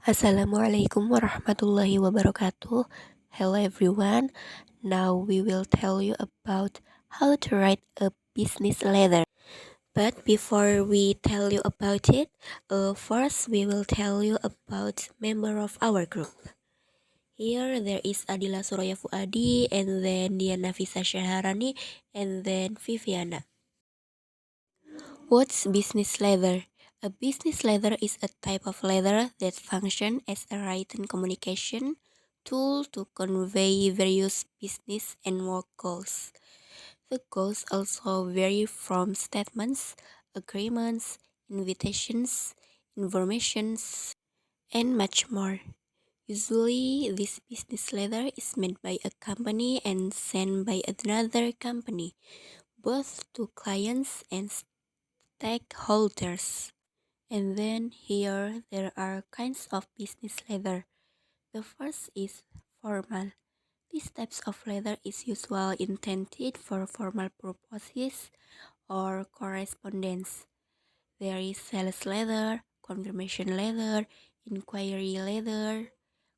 Assalamualaikum warahmatullahi wabarakatuh. Hello everyone. Now we will tell you about how to write a business letter. But before we tell you about it, first we will tell you about member of our group. Here there is Adillah Suroyyah Fuadi, and then Dian Nafisah Syaharani, and then Viviana. What's business letter? A business letter is a type of letter that functions as a written communication tool to convey various business and work goals. The goals also vary from statements, agreements, invitations, informations, and much more. Usually, this business letter is made by a company and sent by another company, both to clients and stakeholders. And then here there are kinds of business letter. The first is formal. These types of letter is usually intended for formal purposes or correspondence. There is sales letter, confirmation letter, inquiry letter,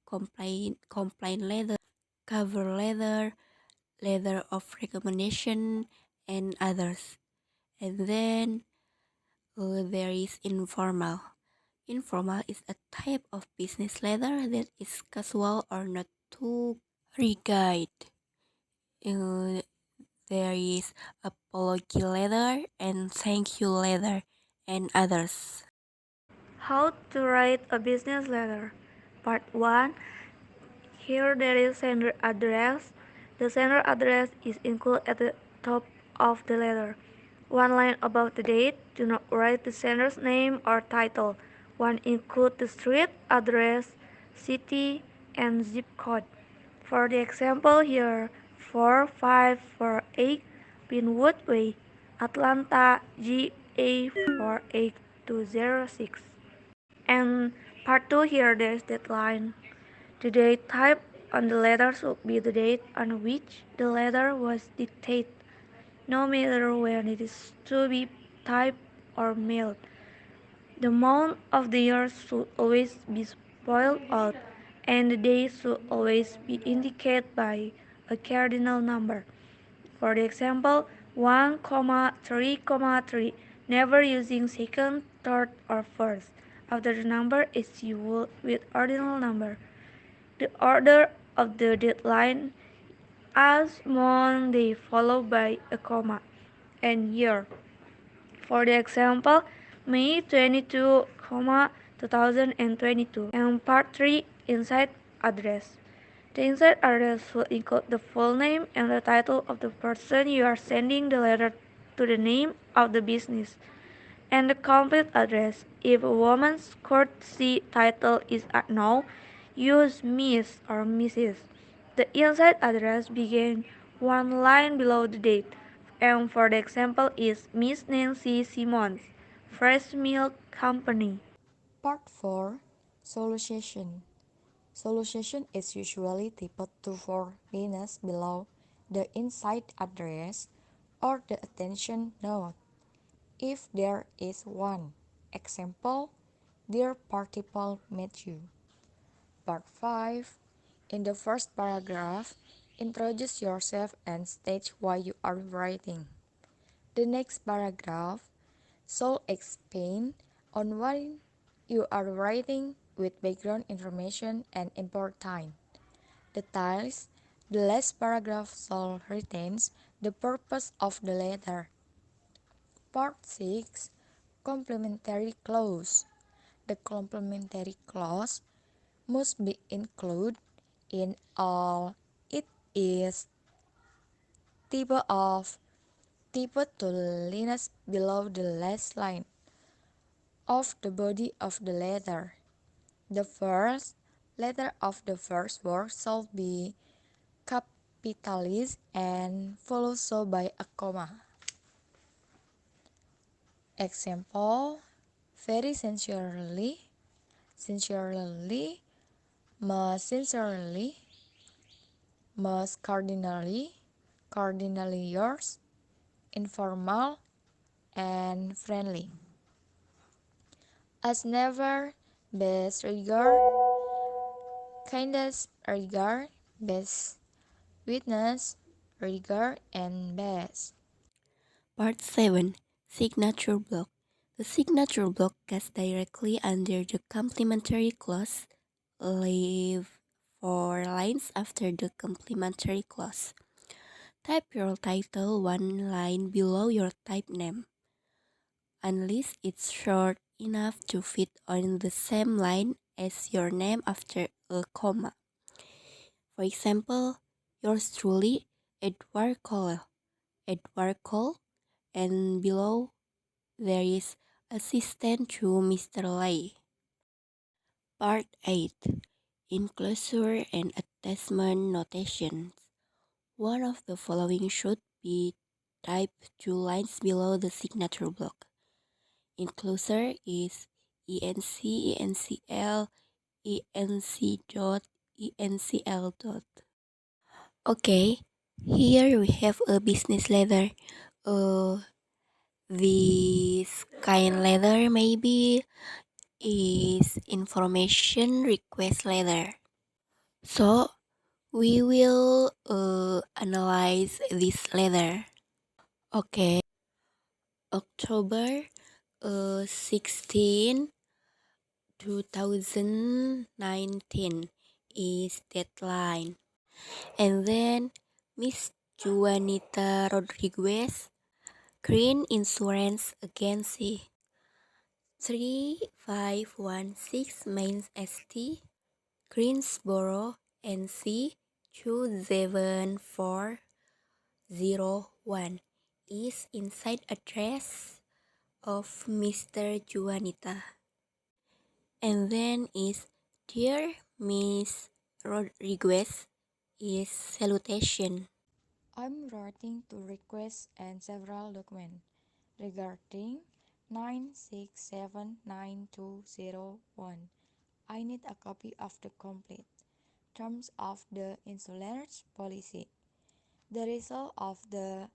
complaint letter, cover letter, letter of recommendation, and others. And then there is informal. Informal is a type of business letter that is casual or not too rigid. Uh, there is apology letter and thank you letter and others. How to write a business letter. Part 1. Here there is sender address. The sender address is included at the top of the letter. One line about the date. Do not write the sender's name or title. One include the street address, city, and zip code. For the example here, 4548 Pinwood Way, Atlanta, GA 48206. And part 2 here there is deadline. The date type on the letter should be the date on which the letter was dictated, no matter when it is to be typed or mailed. The month of the year should always be spelled out, and the day should always be indicated by a cardinal number. For the example, 1, 3, 3, never using second, third, or first. After the number is used with ordinal number. The order of the deadline as month day followed by a comma and year. For the example, May 22, 2022. And part 3, inside address. The inside address will include the full name and the title of the person you are sending the letter to, the name of the business, and the complete address. If a woman's courtesy title is unknown, use Miss or Mrs. The inside address begins one line below the date, and for the example is Miss Nancy Simmons, Fresh Milk Company. Part 4. Solution. Solution is usually typed to 4 lines below the inside address or the attention note, if there is one. Example, Dear Participle Matthew. Part 5. In the first paragraph, introduce yourself and state why you are writing. The next paragraph should expand on why you are writing with background information and important details. The last paragraph shall retain the purpose of the letter. Part 6. Complementary clause. The complementary clause must be included in all it is type two lines below the last line of the body of the letter. The first letter of the first word shall be capitalized and followed so by a comma. Example, very sincerely, most sincerely, most cardinally yours, informal, and friendly. As never, best regard, kindest regard, best witness regard, and best. Part 7. Signature block. The signature block gets directly under the complementary clause. Leave 4 lines after the complementary clause. Type your title one line below your type name, unless it's short enough to fit on the same line as your name after a comma. For example, yours truly, Edward Cole, and below there is assistant to Mr. Lai. Part 8. Enclosure and attachment notations. One of the following should be typed 2 lines below the signature block. Enclosure is ENC, ENCL, ENC dot, ENCL dot. Okay, here we have a business letter. This kind letter maybe is information request letter. So we will analyze this letter. Okay, October 16, 2019 is deadline. And then Miss Juanita Rodriguez, Green Insurance Agency, 3516 Main St, Greensboro, NC 27401 is inside address of Mr. Juanita. And then is Dear Miss Rodriguez is salutation. I'm writing to request and several documents regarding 9679201. I need a copy of the complete terms of the insurance policy, the result of the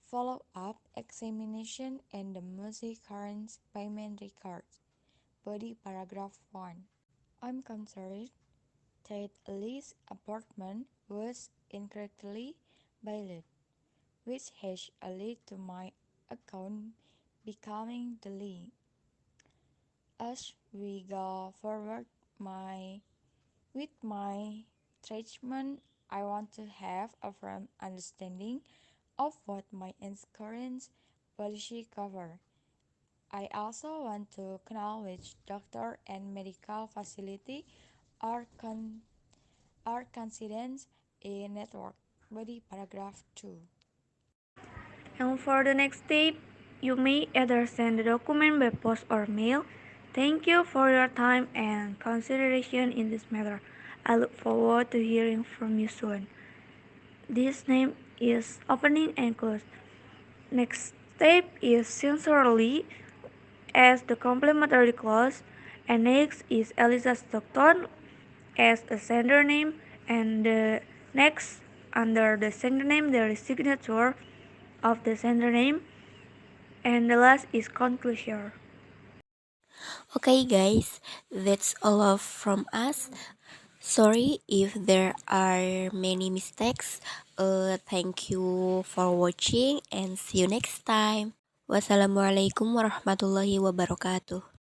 follow-up examination, and the most current payment records. Body paragraph 1. I'm concerned that a lease apartment was incorrectly billed, which has led to my account becoming deleted. As we go forward with my treatment, I want to have a firm understanding of what my insurance policy covers. I also want to know which doctor and medical facility are considered a network. Body paragraph 2. And for the next step, you may either send the document by post or mail. Thank you for your time and consideration in this matter. I look forward to hearing from you soon. This name is opening and close. Next step is sincerely as the complementary clause, and next is Eliza Stockton as a sender name, and the next under the sender name there is signature of the sender name, and the last is conclusion. Okay guys, that's all of from us. Sorry if there are many mistakes. Thank you for watching and see you next time. Wassalamualaikum warahmatullahi wabarakatuh.